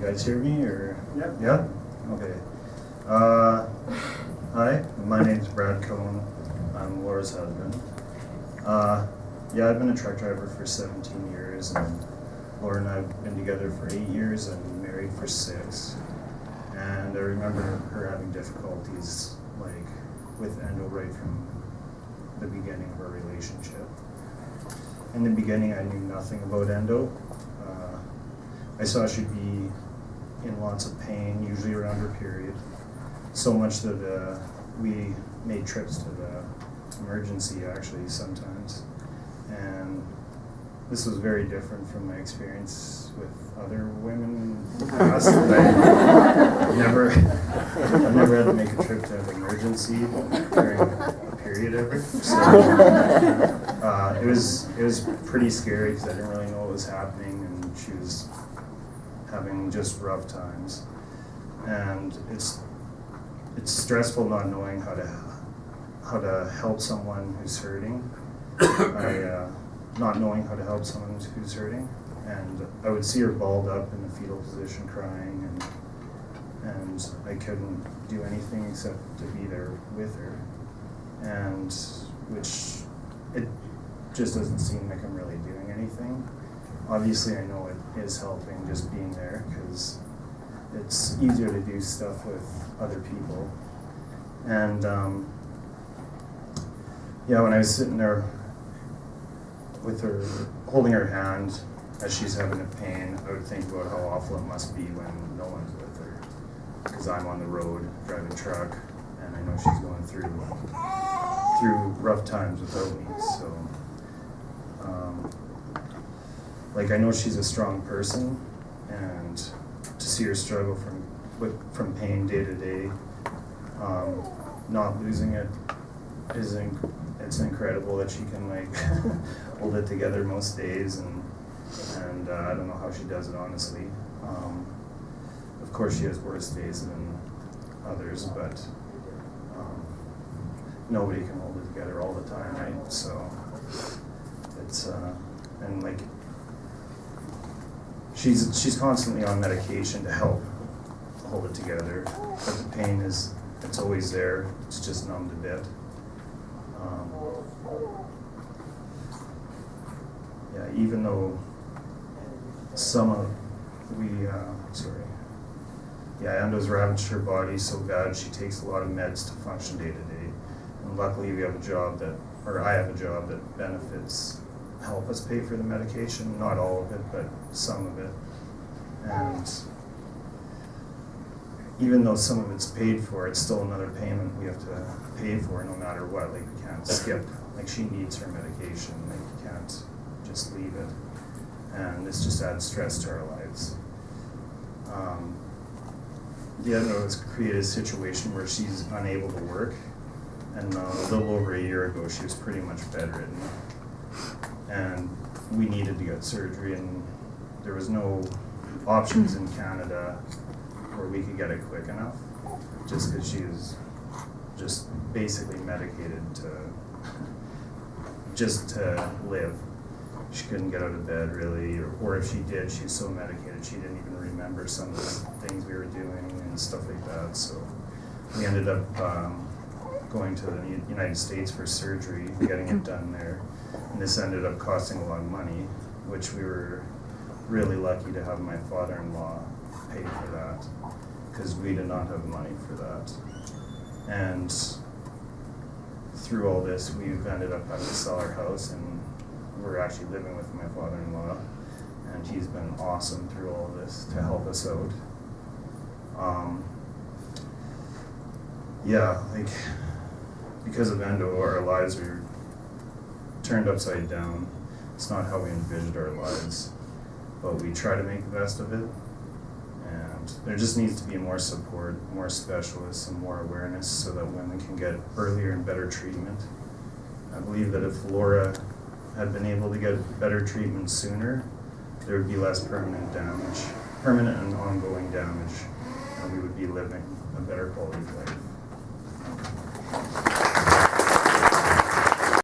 guys hear me, or? Yep. Yeah? Okay. Hi, my name's Brad Cohn. I'm Laura's husband. Yeah, I've been a truck driver for 17 years, and Laura and I have been together for 8 years and married for 6. And I remember her having difficulties, like, with endo right from the beginning of our relationship. In the beginning, I knew nothing about endo. I saw she'd be in lots of pain, usually around her period. So much that we made trips to the emergency, actually, sometimes. And this was very different from my experience with other women in the past. I've never had to make a trip to an emergency during a period ever. So it was pretty scary because I didn't really know what was happening, and she was having just rough times. And it's stressful not knowing how to help someone who's hurting. Not knowing how to help someone who's hurting, and I would see her balled up in the fetal position crying, and I couldn't do anything except to be there with her, and which it just doesn't seem like I'm really doing anything. Obviously I know it is helping just being there, because it's easier to do stuff with other people. And yeah, when I was sitting there with her, holding her hand as she's having a pain, I would think about how awful it must be when no one's with her. Because I'm on the road driving truck, and I know she's going through rough times without me. So, like, I know she's a strong person, and to see her struggle from pain day to day, not losing it it's incredible that she can, like, hold it together most days, and I don't know how she does it, honestly. Of course she has worse days than others, but nobody can hold it together all the time, right? So it's and, like, she's constantly on medication to help hold it together, but the pain it's always there. It's just numbed a bit. Yeah, even though endo's ravaged her body so bad, she takes a lot of meds to function day to day. And luckily I have a job that benefits help us pay for the medication, not all of it, but some of it. And even though some of it's paid for, it's still another payment we have to pay for no matter what. Like, we can't skip. Like, she needs her medication. Like, you can't just leave it. And this just adds stress to our lives. The endo has created a situation where she's unable to work. And a little over a year ago, she was pretty much bedridden. And we needed to get surgery, and there was no options in Canada where we could get it quick enough, just because she was just basically medicated just to live. She couldn't get out of bed, really, or if she did, she was so medicated she didn't even remember some of the things we were doing and stuff like that. So we ended up going to the United States for surgery, getting it done there, and this ended up costing a lot of money, which we were really lucky to have my father-in-law pay for that, because we did not have money for that. And through all this, we've ended up having to sell our house, and we're actually living with my father-in-law, and he's been awesome through all this to help us out. Yeah, like, because of endo, our lives are turned upside down. It's not how we envisioned our lives, but we try to make the best of it. And there just needs to be more support, more specialists, and more awareness so that women can get earlier and better treatment. I believe that if Laura had been able to get better treatment sooner, there would be less permanent and ongoing damage, and we would be living a better quality of life.